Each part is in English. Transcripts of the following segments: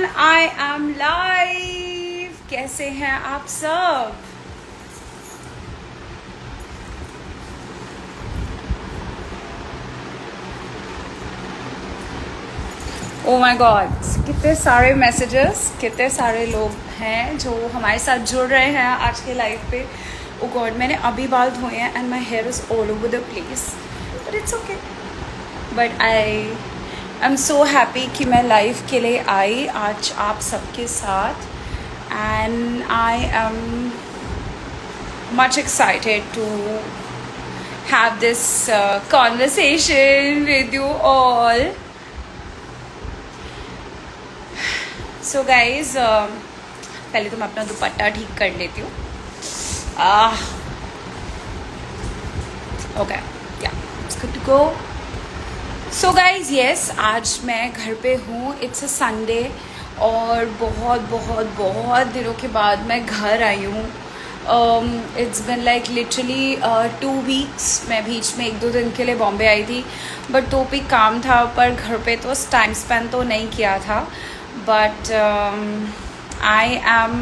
Everyone, I am live. कैसे हैं आप सब? ओ माय गॉड, कितने सारे मैसेजेस, कितने सारे लोग हैं जो हमारे साथ जुड़ रहे हैं आज के लाइव पे। ओ गॉड, मैंने अभी बाल धोए हैं and my here is all over the place, but it's okay. But I am so happy कि मैं लाइव के लिए आई आज आप सबके साथ, and I am much excited to have this conversation with you all. So guys, पहले तो मैं अपना दुपट्टा ठीक कर लेती हूँ। ओके, या it's good to go. So guys, yes, आज मैं घर पे हूँ। इट्स अ संडे और बहुत बहुत बहुत दिनों के बाद मैं घर आई हूँ। It's been like literally 2 weeks। मैं बीच में 1-2 दिन के लिए बॉम्बे आई थी, बट तो भी काम था, पर घर पे तो टाइम स्पेंड तो नहीं किया था। बट आई एम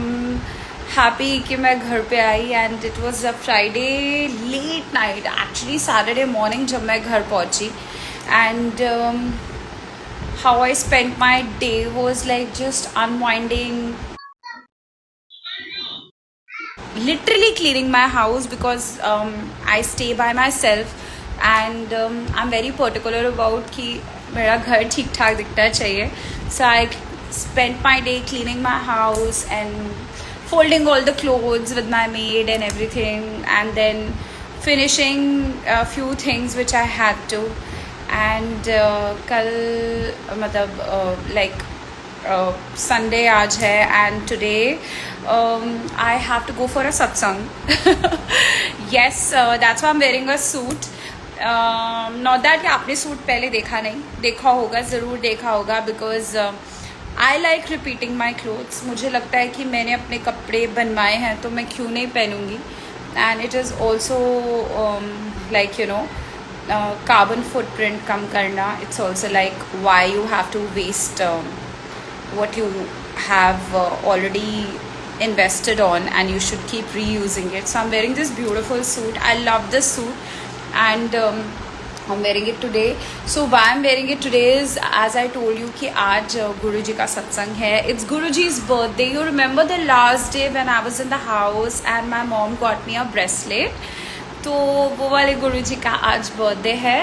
हैप्पी कि मैं घर पे आई, and it was a Friday late night, actually Saturday morning जब मैं घर पहुँची। And how I spent my day was like just unwinding, literally cleaning my house because I stay by myself, and I'm very particular about कि मेरा घर ठीक ठाक दिखना चाहिए. So I spent my day cleaning my house and folding all the clothes with my maid and everything, and then finishing a few things which I had to. And कल मतलब like Sunday आज है, and today I have to go for a satsang. Yes, that's why I'm wearing a suit. Not that कि आपने suit पहले देखा नहीं, देखा होगा, ज़रूर देखा होगा, because I like repeating my clothes. मुझे लगता है कि मैंने अपने कपड़े बनवाए हैं तो मैं क्यों नहीं पहनूँगी. And it is also like you know carbon footprint कम करना. It's also like why you have to waste what you have already invested on, and you should keep reusing it. So I'm wearing this beautiful suit. I love this suit, and I'm wearing it today. So why I'm wearing it today is, as I told you, कि आज गुरुजी का सत्संग है. It's Guruji's birthday. You remember the last day when I was in the house and my mom got me a bracelet. तो वो वाले गुरुजी का आज बर्थडे है,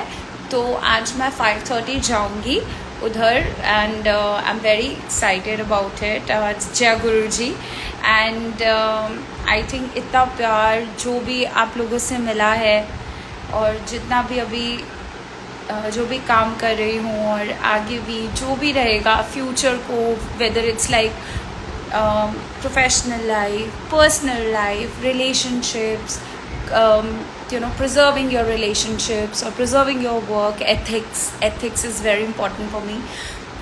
तो आज मैं 5:30 जाऊँगी उधर, and I am very excited about it. जय गुरु जी. एंड आई थिंक इतना प्यार जो भी आप लोगों से मिला है, और जितना भी अभी जो भी काम कर रही हूँ, और आगे भी जो भी रहेगा फ्यूचर को, whether it's like professional life, personal life, relationships, preserving your relationships or preserving your work ethics is very important for me.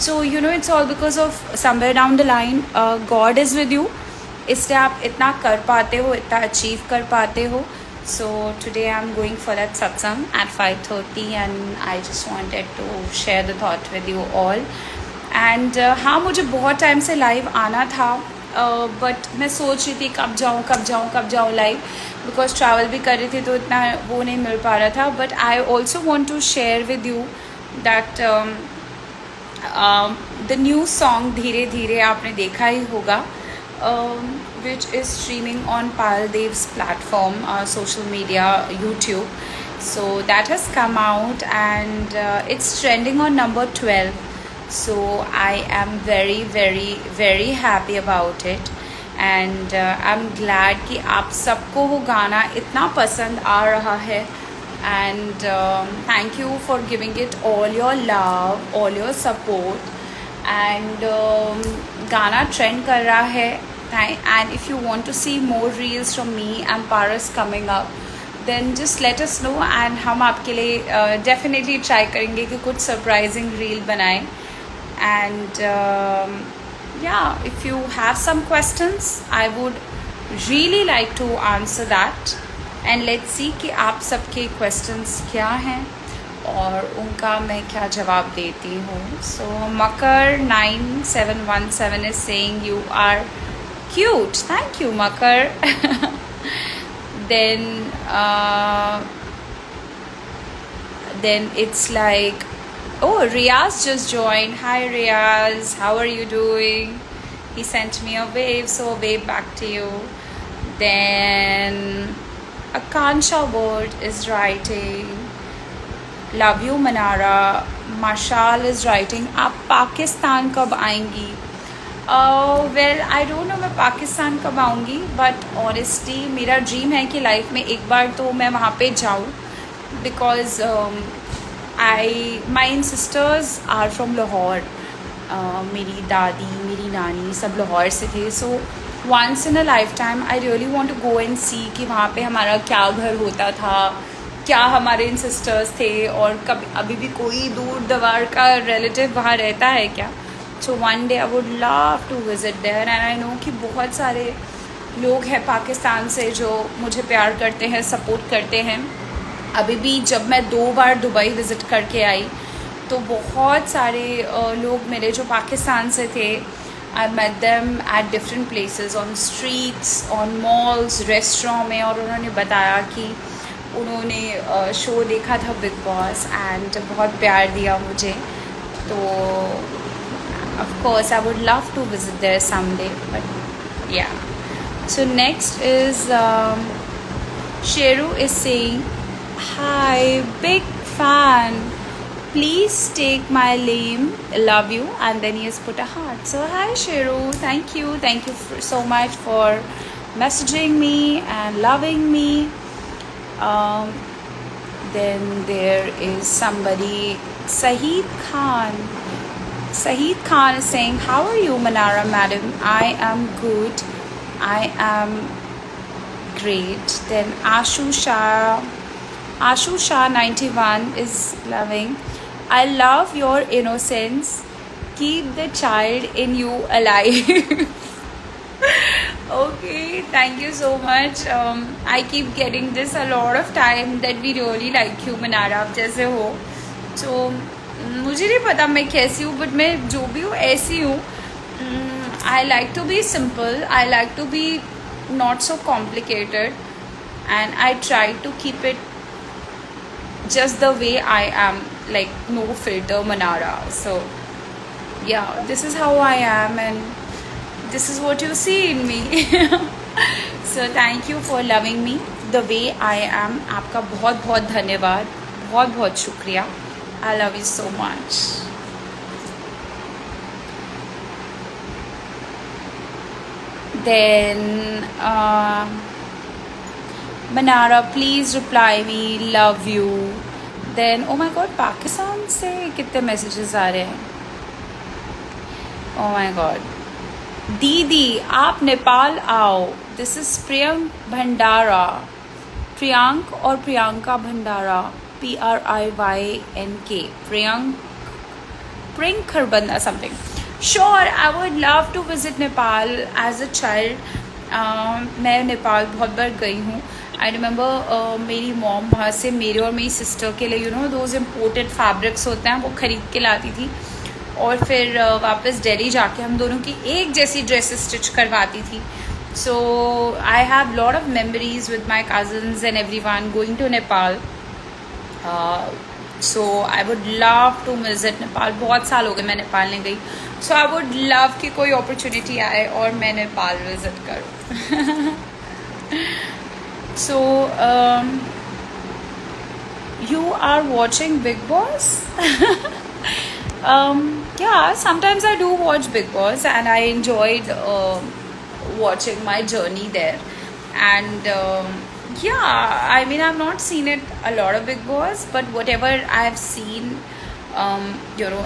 So it's all because of somewhere down the line God is with you, इसलिए आप इतना कर पाते हो, इतना achieve कर पाते हो. So today I'm going for that satsang at 5:30, and I just wanted to share the thought with you all. And हाँ, मुझे बहुत टाइम से लाइव आना था, बट मैं सोच रही थी कब जाऊँ लाइव, बिकॉज ट्रैवल भी कर रही थी तो इतना वो नहीं मिल पा रहा था. But I also want to share with you that the new song Dheere Dheere आपने देखा ही होगा, which is streaming on Payal Dev's platform, social media, YouTube. So that has come out, and it's trending on number 12. So I am very very very happy about it, and I'm glad कि आप सबको वो गाना इतना पसंद आ रहा है, and thank you for giving it all your love, all your support. And गाना ट्रेंड कर रहा है, and if you want to see more reels from me and Paras coming up, then just let us know, and हम आपके लिए definitely try करेंगे कि कुछ surprising reel बनाएं. And yeah, if you have some questions, I would really like to answer that, and let's see कि आप सबके questions क्या हैं. और उनका मैं क्या जवाब देती हूँ. So Makar 9717 is saying you are cute. Thank you Makar. then then it's like, oh, Riaz just joined. Hi Riaz, how are you doing? He sent me a wave, so a wave back to you. Then Akansha Word is writing, love you Manara. Mashal is writing, आप पाकिस्तान कब आएंगी? Well I don't no मैं पाकिस्तान कब आऊँगी, but honestly मेरा dream है कि life में एक बार तो मैं वहाँ पे जाऊँ, because my sisters are from Lahore. मेरी दादी, मेरी नानी सब लाहौर से थे. So once in a life time I really want to go and see कि वहाँ पे हमारा क्या घर होता था, क्या हमारे इन सिस्टर्स थे, और कभी अभी भी कोई दूर दरार का रिलेटिव वहाँ रहता है क्या. So one day I would love to visit there. And I know कि बहुत सारे लोग हैं पाकिस्तान से जो मुझे प्यार करते हैं, सपोर्ट करते हैं. अभी भी जब मैं 2 बार दुबई विज़िट करके आई तो बहुत सारे लोग मेरे जो पाकिस्तान से थे, I met them at different places, on streets, on malls, restaurant में, और उन्होंने बताया कि उन्होंने शो देखा था बिग बॉस एंड बहुत प्यार दिया मुझे. तो of course I would love to visit there someday, but yeah. So next is Sheru is saying, hi, big fan, please take my name, love you, and then he has put a heart. So hi Sheru, thank you so much for messaging me and loving me. Then there is somebody, Saheed Khan is saying, how are you Manara madam? I am good, I am great. Then Ashu Shah 91 is loving, I love your innocence, keep the child in you alive. Okay, thank you so much. I keep getting this a lot of time that we really like you Manara, आप जैसे हो. So मुझे नहीं पता मैं कैसी हूँ, but मैं जो भी हूँ ऐसी हूँ. I like to be simple, I like to be not so complicated, and I try to keep it just the way I am, like no filter Manara. So yeah, this is how I am and this is what you see in me. So thank you for loving me the way I am. आपका बहुत बहुत धन्यवाद, बहुत बहुत शुक्रिया. I love you so much. Then Manara, please reply me, love you. Then oh my god, Pakistan से कितने messages आ रहे हैं. Oh my god. दीदी आप नेपाल आओ. This is Priyank Bhandara. Priyank और प्रियंका भंडारा, PRIYNK. Priyank Kharbanda something. Sure, I would love to visit Nepal as a child. मैं नेपाल बहुत बार गई हूँ. आई रिमेंबर मेरी मॉम वहाँ से मेरे और मेरी सिस्टर के लिए दोज इम्पोर्टेड फैब्रिक्स होते हैं वो ख़रीद के लाती थी, और फिर वापस दिल्ली जाके हम दोनों की एक जैसी ड्रेसेस स्टिच करवाती थी. So I have lot of memories with my cousins and everyone going to Nepal. So I would love to visit Nepal. बहुत साल हो गए मैं नेपाल नहीं गई. सो आई वुड लव कि कोई अपॉर्चुनिटी आए और मैं नेपाल विजिट करूँ. So you are watching Big Boss? Yeah, sometimes I do watch Big Boss and I enjoyed watching my journey there. And yeah, I mean I've not seen it a lot of Big Boss, but whatever I've seen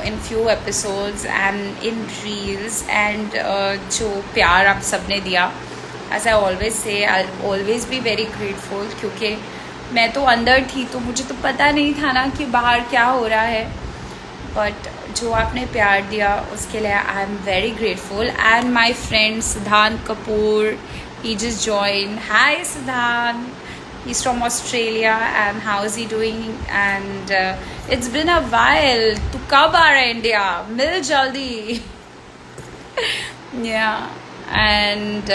in few episodes and in reels and जो प्यार आप सबने दिया, as I always say, I'll always be very grateful, क्योंकि मैं तो अंदर थी तो मुझे तो पता नहीं था ना कि बाहर क्या हो रहा है. बट जो आपने प्यार दिया उसके लिए I am very grateful. And my friend सिद्धांत Kapoor, he just joined. Hi Siddhant, He's from Australia and how is he doing? And it's been a while. तू कब आ रहा है इंडिया? मिल जल्दी. Yeah. And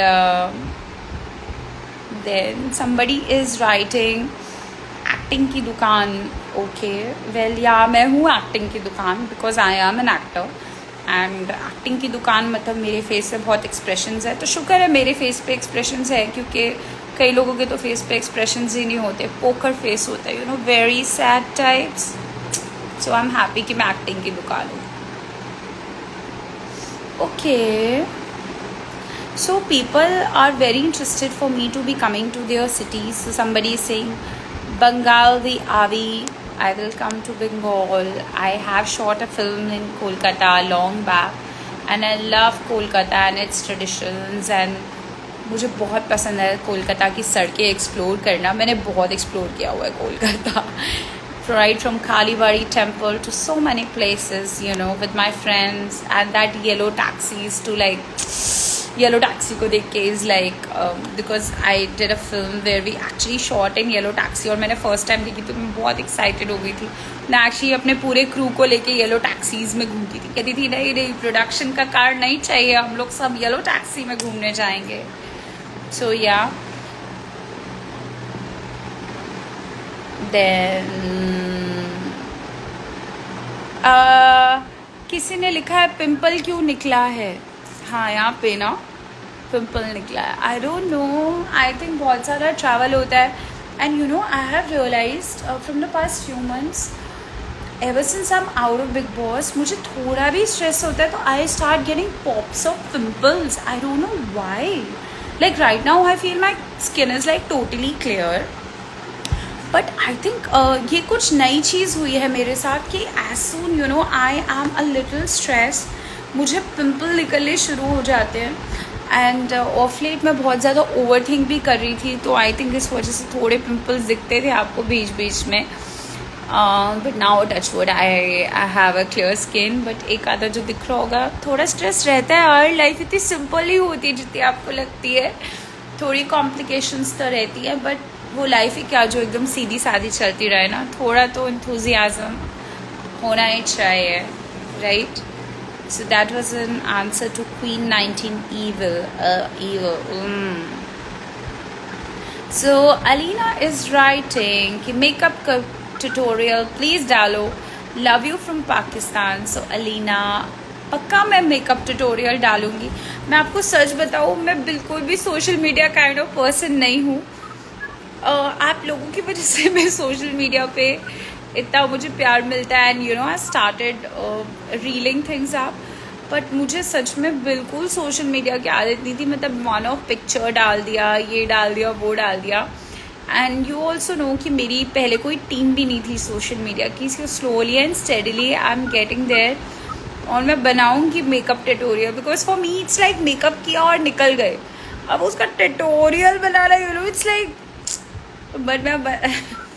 then somebody is writing acting की दुकान. Okay well या मैं हूँ एक्टिंग की दुकान because I am an actor. And acting की दुकान मतलब मेरे फेस पे बहुत एक्सप्रेशंस है, तो शुक्र है मेरे फेस पे एक्सप्रेशंस है, क्योंकि कई लोगों के तो फेस पे एक्सप्रेशंस ही नहीं होते, पोकर फेस होता है, you know, very sad types. So I am happy कि मैं एक्टिंग की दुकान हूँ. Okay, so people are very interested for me to be coming to their cities. So somebody is saying Bengal the Avi, I will come to Bengal. I have shot a film in Kolkata long back and I love Kolkata and its traditions. And मुझे बहुत पसंद है कोलकाता की सड़कें explore करना. मैंने बहुत explore किया हुआ है Kolkata, right from Kalibari temple to so many places, you know, with my friends. And that yellow taxis to like yellow taxi को देख के is like because I did a film where we actually shot in yellow taxi, और मैंने first time देखी तो मैं बहुत excited हो गई थी. मैं एक्चुअली अपने पूरे क्रू को लेके येलो टैक्सीज़ में घूमती थी, कहती थी नहीं नहीं प्रोडक्शन का कार नहीं चाहिए, हम लोग सब येलो टैक्सी में घूमने जाएंगे. सो या देन किसी ने लिखा है पिंपल क्यों निकला है. हाँ यहाँ पे ना पिंपल निकला है. I don't know, I think बहुत सारा ट्रैवल होता है. And you know I have realised from the past few months, ever since I am out of Bigg Boss, मुझे थोड़ा भी स्ट्रेस होता है तो I start getting pops of pimples. I don't know why. Like right now I feel my skin is like totally clear, but I think ये कुछ नई चीज़ हुई है मेरे साथ कि as soon you know I am a little stress, मुझे पिंपल निकलने शुरू हो जाते हैं. एंड ऑफ लेट मैं बहुत ज़्यादा ओवर थिंक भी कर रही थी, तो आई थिंक इस वजह से थोड़े पिंपल्स दिखते थे आपको बीच बीच में. But now touch would I have a clear skin. But एक आधा जो दिख रहा होगा, थोड़ा स्ट्रेस रहता है. और लाइफ इतनी सिंपल ही होती है जितनी आपको लगती है, थोड़ी कॉम्प्लिकेशंस तो रहती है, बट वो लाइफ ही क्या जो एकदम सीधी सादी चलती रहे ना. थोड़ा तो एंथुजियाज्म होना ही चाहिए, right. So that was an answer to Queen 19 evil. So Alina is writing कि makeup का tutorial please डालो. Love you from Pakistan. So Alina, पक्का मैं मेकअप ट्यूटोरियल डालूंगी. मैं आपको सच बताऊँ, मैं बिल्कुल भी social media kind of person नहीं हूँ. आप लोगों की वजह से मैं सोशल मीडिया पे इतना मुझे प्यार मिलता है. And you know I started reeling things up, but मुझे सच में बिल्कुल सोशल मीडिया की आदत नहीं थी. मतलब वन ऑफ पिक्चर डाल दिया, ये डाल दिया, वो डाल दिया. एंड यू ऑल्सो नो कि मेरी पहले कोई टीम भी नहीं थी सोशल मीडिया की. So slowly and steadily I am getting there. और मैं बनाऊँगी makeup tutorial because for me it's like makeup किया और निकल गए. अब उसका ट्यूटोरियल बनाना, you know, it's like. But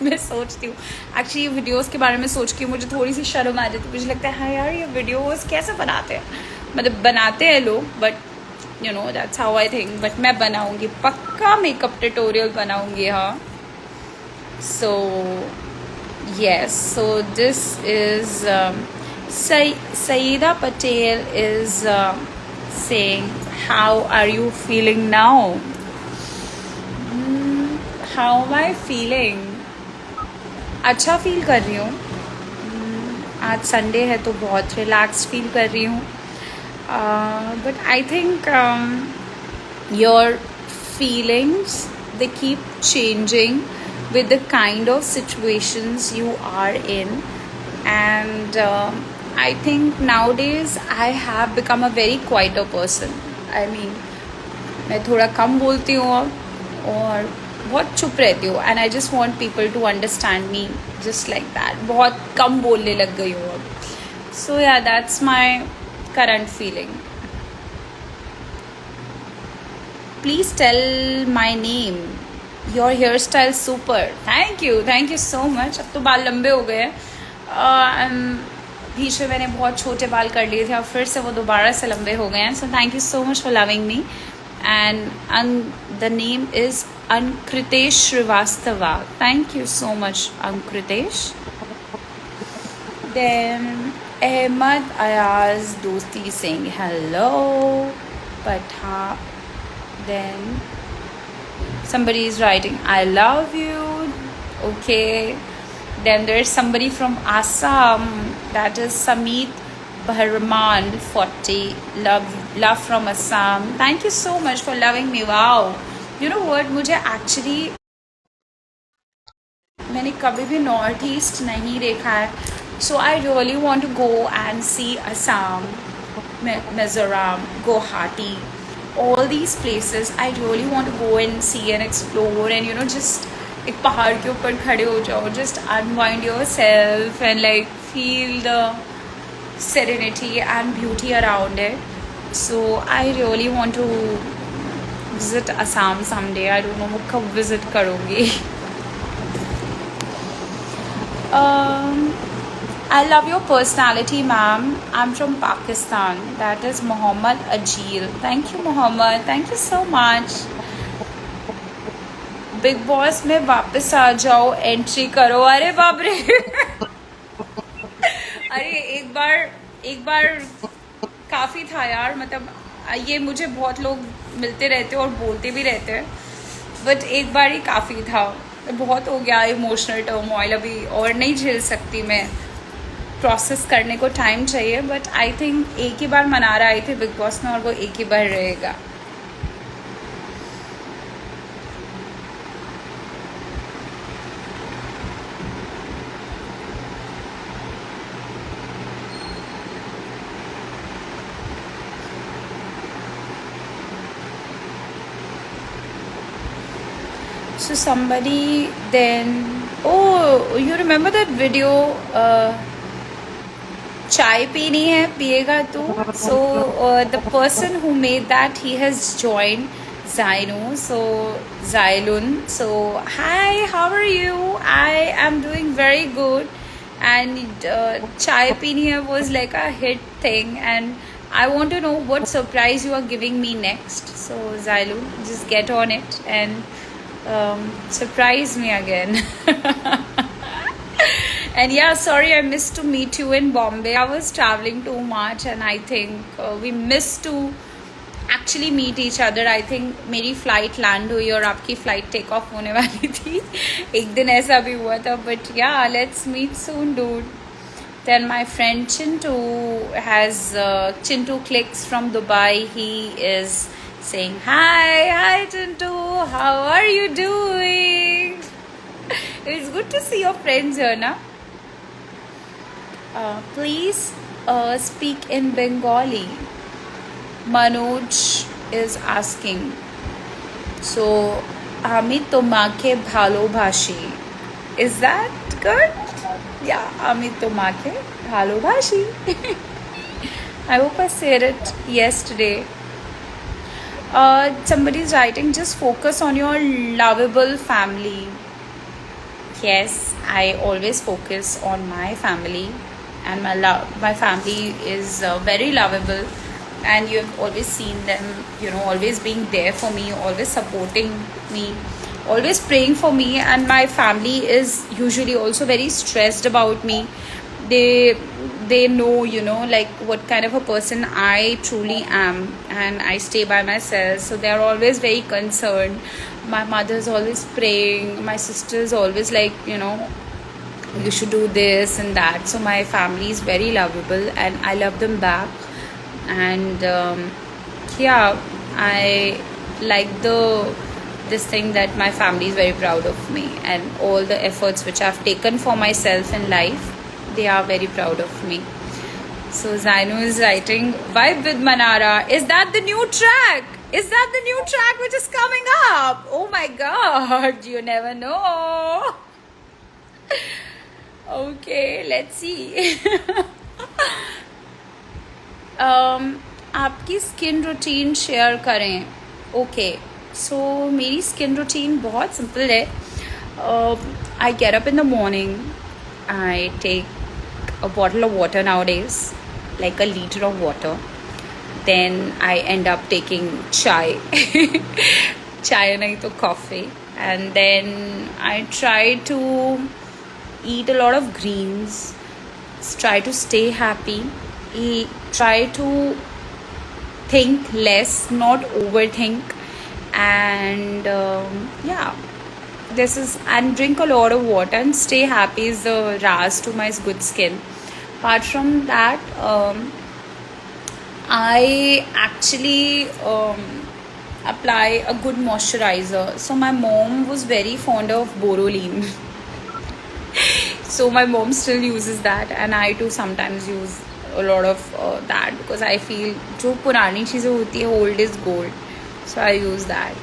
मैं सोचती हूँ एक्चुअली वीडियोस के बारे में सोच के मुझे थोड़ी सी शर्म आ जाती है. मुझे लगता है हाँ यार ये वीडियोस कैसे बनाते हैं, मतलब बनाते हैं लोग, but you know that's how I think. But मैं बनाऊँगी, पक्का मेकअप ट्यूटोरियल बनाऊँगी. हाँ. So yes, so this is Saida Patel is saying how are you feeling now. How am I feeling? अच्छा फील कर रही हूँ. आज संडे है तो बहुत रिलैक्स फील कर रही हूँ. But I think your feelings they keep changing with the kind of situations you are in. And I think nowadays I have become a very quieter person. I mean, मैं थोड़ा कम बोलती हूँ और बहुत चुप रहती हूँ. And I just want people to understand me just like that. बहुत कम बोलने लग गई हूँ अब. So yeah that's my current feeling. Please tell my name. Your hair style super. Thank you so much. अब तो बाल लंबे हो गए हैं. बीच में मैंने बहुत छोटे बाल कर लिए थे, और फिर से वो दोबारा से लंबे हो गए हैं. So thank you so much for loving me. And the name is Ankritesh Srivastava. Thank you so much, Ankritesh. Then Ahmad Ayaz Dosti saying hello. Patha. Then somebody is writing, I love you. Okay. Then there's somebody from Assam. That is Samit Bharman 40. Love from Assam. Thank you so much for loving me. Wow. You know what? मुझे actually मैंने कभी भी north east नहीं देखा है. So I really want to go and see Assam, Mizoram, Guwahati, all these places. I really want to go and see and explore and just एक पहाड़ के ऊपर खड़े हो जाओ, just unwind yourself and like feel the serenity and beauty around it. So I really want to visit Assam someday. I don't know मैं कब visit करूँगी. I love your personality, ma'am. I'm from Pakistan. That is Muhammad Ajil. Thank you, Muhammad. Thank you so much. Big Boss में वापस आ जाओ, entry करो. अरे बाप रे. अरे एक बार काफ़ी था यार. मतलब ये मुझे बहुत लोग मिलते रहते और बोलते भी रहते हैं, बट एक बार ही काफ़ी था. बहुत हो गया इमोशनल टर्मोइल. अभी और नहीं झेल सकती मैं. प्रोसेस करने को टाइम चाहिए. बट आई थिंक एक ही बार मनारा आए थे बिग बॉस में और वो एक ही बार रहेगा. So somebody then, oh, you remember that video, chai peeni hai, piyega tu. So the person who made that, he has joined Zainu. So Zailun. So hi, how are you? I am doing very good. And chai peeni hai was like a hit thing. And I want to know what surprise you are giving me next. So Zailun, just get on it and surprise me again. And yeah, sorry I missed to meet you in Bombay. I was traveling too much and I think we missed to actually meet each other. I think मेरी flight land हुई और आपकी flight take off होने वाली थी. एक दिन ऐसा भी हुआ था. But yeah, let's meet soon, dude. Then my friend Chintu has Chintu Clicks from Dubai. He is saying hi Chintu, how are you doing? It's good to see your friends here, na? Please speak in Bengali. Manoj is asking. So আমি তোমাকে ভালোবাসি. Is that good? Yeah, আমি তোমাকে ভালোবাসি. I hope I said it yesterday. Somebody's writing, just focus on your lovable family. Yes, I always focus on my family, and my family is very lovable, and you have always seen them, always being there for me, always supporting me, always praying for me. And my family is usually also very stressed about me. They know, like what kind of a person I truly am, and I stay by myself, so they are always very concerned. My mother is always praying. My sister is always like, you should do this and that. So my family is very lovable and I love them back. And yeah, I like this thing that my family is very proud of me, and all the efforts which I've taken for myself in life, they are very proud of me. So Zainu is writing, Vibe with Manara. Is that the new track? Is that the new track which is coming up? Oh my god, you never know. Okay, let's see. आपकी skin routine share करें. Okay, सो मेरी skin routine बहुत simple है. I get up in the morning. I take a bottle of water nowadays, like a liter of water. Then I end up taking chai. चाय नहीं तो coffee. And then I try to eat a lot of greens, try to stay happy, try to think less, not overthink, and yeah, this is, and drink a lot of water and stay happy is the raz to my good skin. Apart from that, I actually apply a good moisturizer. So my mom was very fond of Boroline. So my mom still uses that, and I too sometimes use a lot of that, because I feel जो पुरानी चीज़ें होती है, old is gold. So I use that.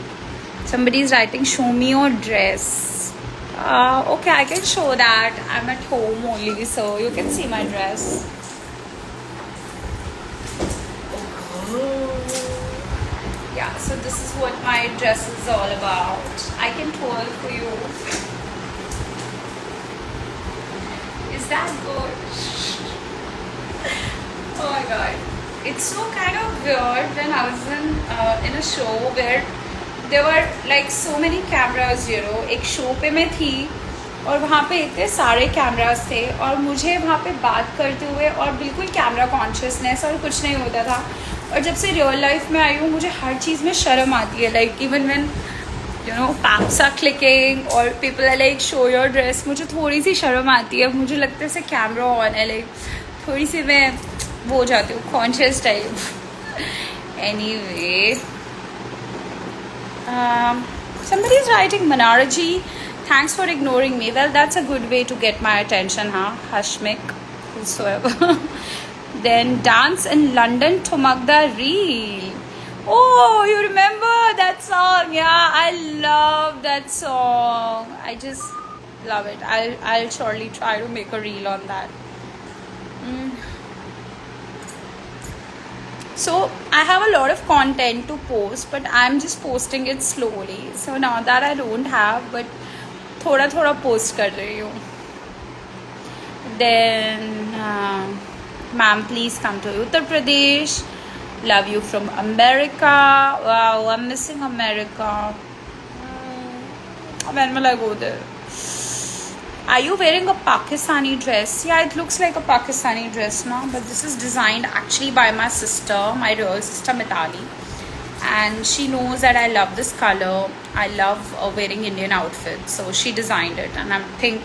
Somebody is writing, show me your dress. Okay, I can show that. I'm at home only, so you can see my dress. Yeah, so this is what my dress is all about. I can twirl for you. Is that good? Oh my god. It's so kind of weird when I was in a show where there were like so many cameras, you know. एक show पे मैं थी और वहाँ पे इतने सारे cameras थे और मुझे वहाँ पे बात करते हुए और बिल्कुल कैमरा कॉन्शियसनेस और कुछ नहीं होता था. और जब से रियल लाइफ में आई हूँ मुझे हर चीज़ में शर्म आती है. Like even when you know paps are clicking और people are like show your dress, मुझे थोड़ी सी शर्म आती है. मुझे लगता है जैसे कैमरा ऑन है, लाइक थोड़ी सी मैं वो हो जाती हूँ conscious type. Anyway, somebody is writing, Manara ji, thanks for ignoring me. Well, that's a good way to get my attention, huh? Hashmik, whosoever. Then dance in London, Thumakda reel. Oh, you remember that song? Yeah, I love that song. I just love it. I'll surely try to make a reel on that. So I have a lot of content to post, but I'm just posting it slowly. So now that I don't have, but थोड़ा थोड़ा post कर रही हूँ. Then ma'am, please come to Uttar Pradesh. Love you from America. Wow, I'm missing America. When will I go there? Are you wearing a Pakistani dress? Yeah, it looks like a Pakistani dress now, but this is designed actually by my sister, my real sister Mitali, and she knows that I love this color. I love wearing Indian outfits, so she designed it, and I think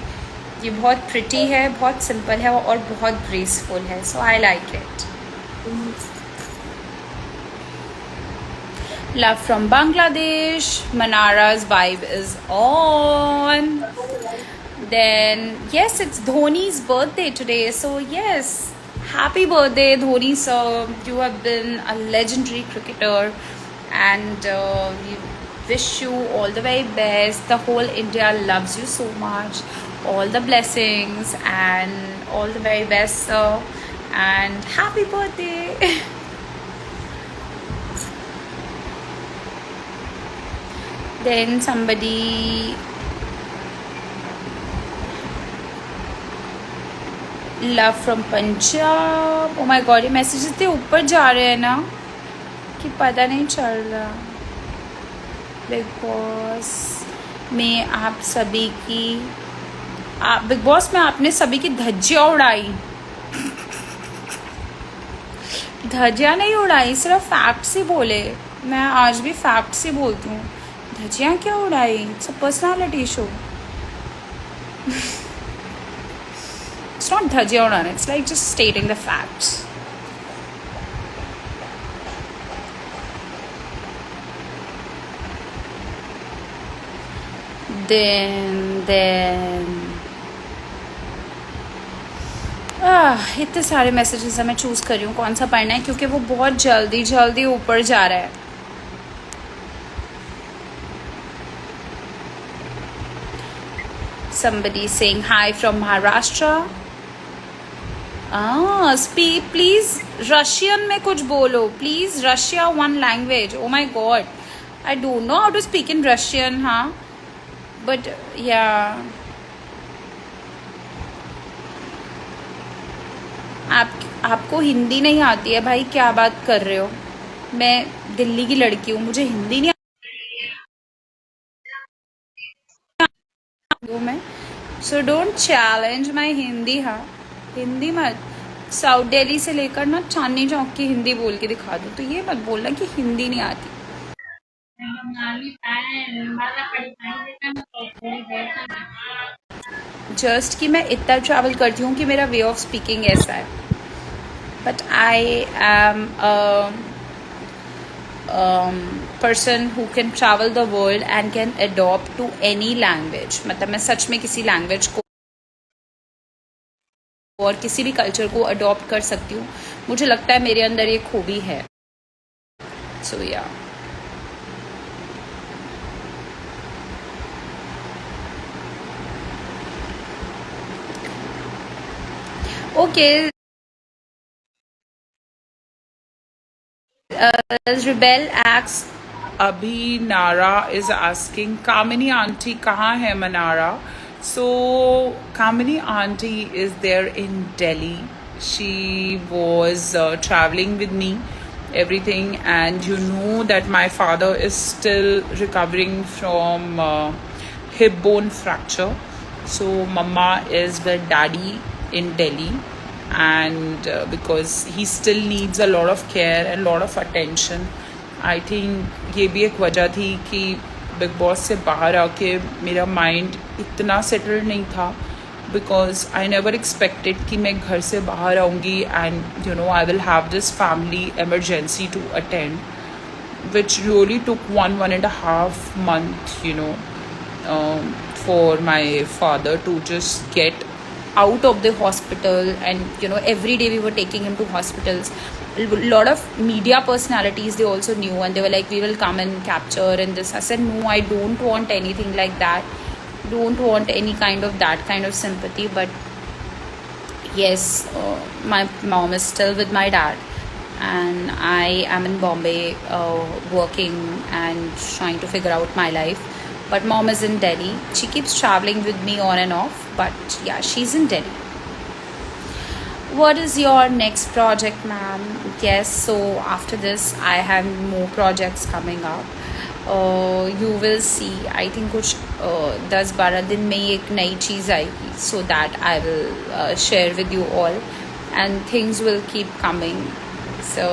ये बहुत pretty है, बहुत simple है और बहुत graceful है, so I like it. Love from Bangladesh. Manara's vibe is on. Then yes, it's Dhoni's birthday today, so yes, happy birthday Dhoni sir. You have been a legendary cricketer, and we wish you all the very best. The whole India loves you so much. All the blessings and all the very best, sir, and happy birthday. Then somebody, love from Punjab. Oh my god, ये message इतने ऊपर जा रहे हैं ना कि पता नहीं चल रहा. बिग बॉस में आप सभी की बिग बॉस में आपने सभी की धज्जियाँ उड़ाई. धज्जियाँ नहीं उड़ाई, सिर्फ फैक्ट्स ही बोले. मैं आज भी फैक्ट्स ही बोलती हूँ. धज्जियाँ क्या उड़ाई? It's a personality show. It's not dhajia udana, it's like just stating the facts. Then इतने सारे मैसेजेस हैं, मैं चूज़ कर रही हूँ कौन सा पढ़ना है क्योंकि वो बहुत जल्दी जल्दी ऊपर जा रहा है. Somebody saying hi from Maharashtra. Speak please Russian में कुछ बोलो please. Russia one language. Oh my god, I don't know how to speak in Russian, huh? But yeah, आपको हिंदी नहीं आती है भाई, क्या बात कर रहे हो? मैं दिल्ली की लड़की हूँ, मुझे हिंदी नहीं so don't challenge my Hindi. हाँ, हिंदी मत, साउथ दिल्ली से लेकर ना चांदनी चौक की हिंदी बोल के दिखा दो, तो ये मत बोलना कि हिंदी नहीं आती। जस्ट कि मैं इतना ट्रैवल करती हूँ कि मेरा वे ऑफ स्पीकिंग ऐसा है, but I am person who can travel the world and can adopt to any language। मतलब मैं सच में किसी लैंग्वेज को और किसी भी कल्चर को अडॉप्ट कर सकती हूँ। मुझे लगता है मेरे अंदर ये खूबी है। सो या okay. Rebel asks, Abhi Nara is asking, Kamini auntie kahan hai Manara? So Kamini auntie is there in Delhi. She was traveling with me, everything, and you know that my father is still recovering from hip bone fracture. So mama is with daddy in Delhi, and because he still needs a lot of care and a lot of attention. I think ये भी एक वजह थी कि big boss से बाहर आके मेरा माइंड इतना सेटल्ड नहीं था, बिकॉज आई नेवर एक्सपेक्टेड कि मैं घर से बाहर आऊँगी and you know I will have this family emergency to attend, which really took 1.5 month, you know, for my father to just get out of the hospital, and you know every day we were taking him to hospitals. A lot of media personalities, they also knew, and they were like, we will come and capture and this. I said no, I don't want anything like that, don't want any kind of that kind of sympathy. But yes, my mom is still with my dad, and I am in Bombay, working and trying to figure out my life. But mom is in Delhi. She keeps traveling with me on and off, but yeah, she's in Delhi. What is your next project, ma'am? Yes, so after this I have more projects coming up. You will see, I think कुछ 10-12 दिन में ही एक नई चीज़ आएगी, so that I will share with you all, and things will keep coming. So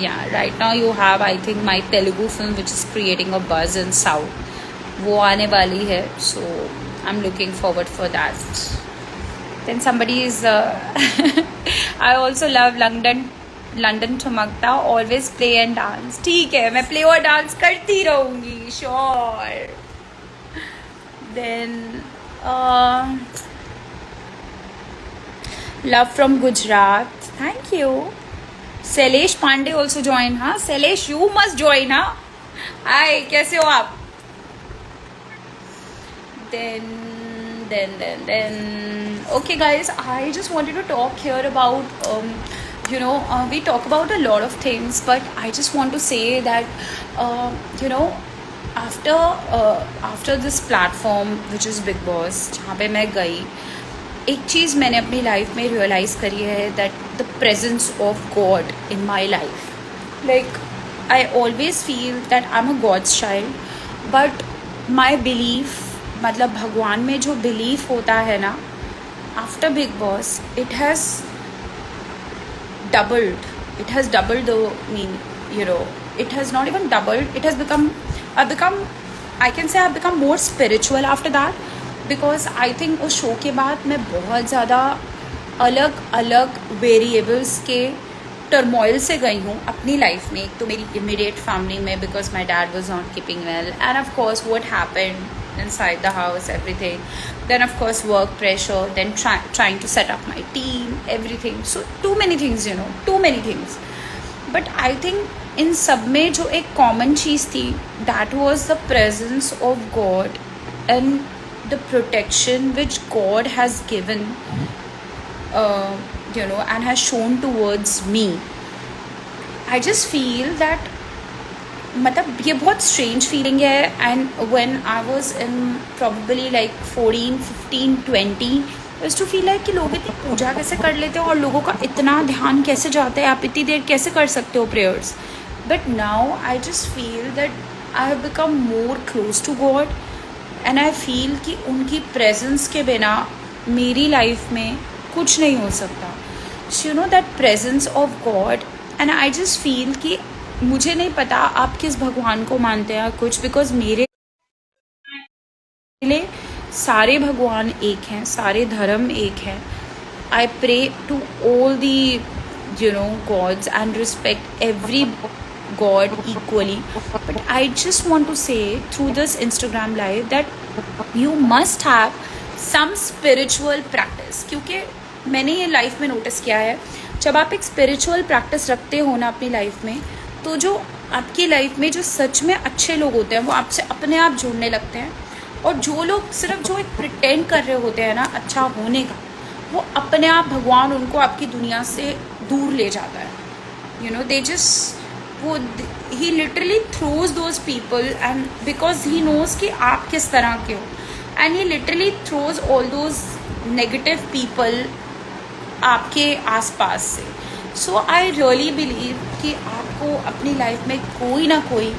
yeah, right now you have, I think, my Telugu film which is creating a buzz in South. वो आने वाली है, so I'm looking forward for that. Then somebody is I also love London ठुमकता, always play and dance. ठीक है, मैं play और dance करती रहूँगी, sure. Then love from Gujarat, thank you. Sailesh Pandey also join, हाँ Sailesh, you must join, हाँ. Hi, कैसे हो आप? Then okay guys, I just wanted to talk here about we talk about a lot of things, but I just want to say that after this platform which is Big Boss, जहाँ पे मैं गई, एक चीज़ मैंने अपनी life में realise करी है, that the presence of God in my life. Like I always feel that I'm a God's child, but my belief, मतलब भगवान में जो बिलीफ होता है ना, after big boss it has doubled the mean, it has not even doubled, it has become I can say I've become more spiritual after that, because I think उस show के बाद मैं बहुत ज़्यादा अलग अलग वेरिएबल्स के टर्मोइल से गई हूँ अपनी लाइफ में. एक तो मेरी इमीडिएट फैमिली में, because my dad was not keeping well, end of course what happened inside the house, everything. Then of course work pressure, then trying to set up my team, everything. So too many things, too many things. But I think in सब में जो एक common चीज़ थी, that was the presence of God and the protection which God has given, and has shown towards me. I just feel that मतलब ये बहुत strange feeling है. And when I was in probably like 14, 15, 20, used to feel like कि लोग इतनी पूजा कैसे कर लेते हैं और लोगों का इतना ध्यान कैसे जाता है, आप इतनी देर कैसे कर सकते हो prayers. But now I just feel that I have become more close to God, and I feel कि उनकी प्रेजेंस के बिना मेरी लाइफ में कुछ नहीं हो सकता. You know that presence of God. And I just feel कि मुझे नहीं पता आप किस भगवान को मानते हैं कुछ, बिकॉज मेरे लिए सारे भगवान एक हैं, सारे धर्म एक हैं. I pray to all the gods and respect every god equally. But I just want to say through this Instagram live that you must have some spiritual practice. क्योंकि मैंने ये लाइफ में नोटिस किया है, जब आप एक स्पिरिचुअल प्रैक्टिस रखते हो ना अपनी लाइफ में, तो जो आपकी लाइफ में जो सच में अच्छे लोग होते हैं वो आपसे अपने आप जुड़ने लगते हैं. और जो लोग सिर्फ जो एक प्रिटेंड कर रहे होते हैं ना अच्छा होने का, वो अपने आप भगवान उनको आपकी दुनिया से दूर ले जाता है. दे जस्ट वो he literally throws those people, and because he knows कि आप किस तरह के हो, and he literally throws all those negative people आपके आसपास से. सो आई रियली बिलीव कि आपको अपनी लाइफ में कोई ना कोई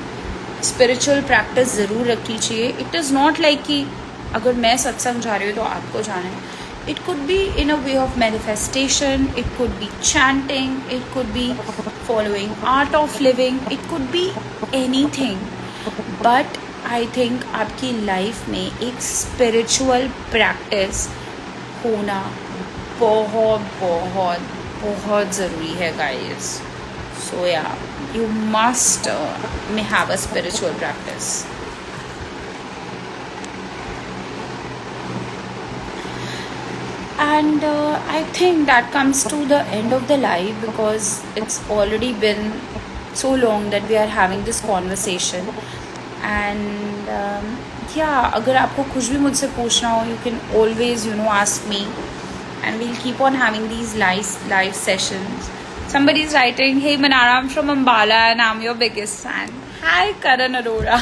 स्पिरिचुअल प्रैक्टिस ज़रूर रखनी चाहिए. इट इज़ नॉट लाइक कि अगर मैं सत्संग जा रही हूँ तो आपको जाना है. It could be in a way of manifestation, it could be chanting, it could be following art of living, it could be anything. But I think आपकी लाइफ में एक spiritual practice होना बहुत बहुत बहुत ज़रूरी है guys. So yeah, you must have a spiritual practice. And I think that comes to the end of the live, because it's already been so long that we are having this conversation. And yeah, अगर आपको कुछ भी मुझसे पूछना हो, you can always ask me, and we'll keep on having these live sessions. Somebody is writing, hey Manara, I'm from Ambala and I'm your biggest fan. Hi Karan Arora.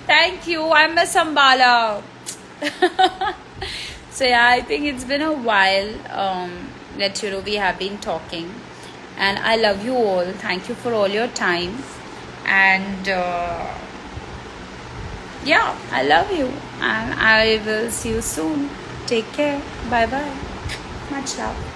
Thank you, I miss Ambala. So yeah, I think it's been a while that we have been talking, and I love you all. Thank you for all your time, and yeah, I love you, and I will see you soon. Take care. Bye bye. Much love.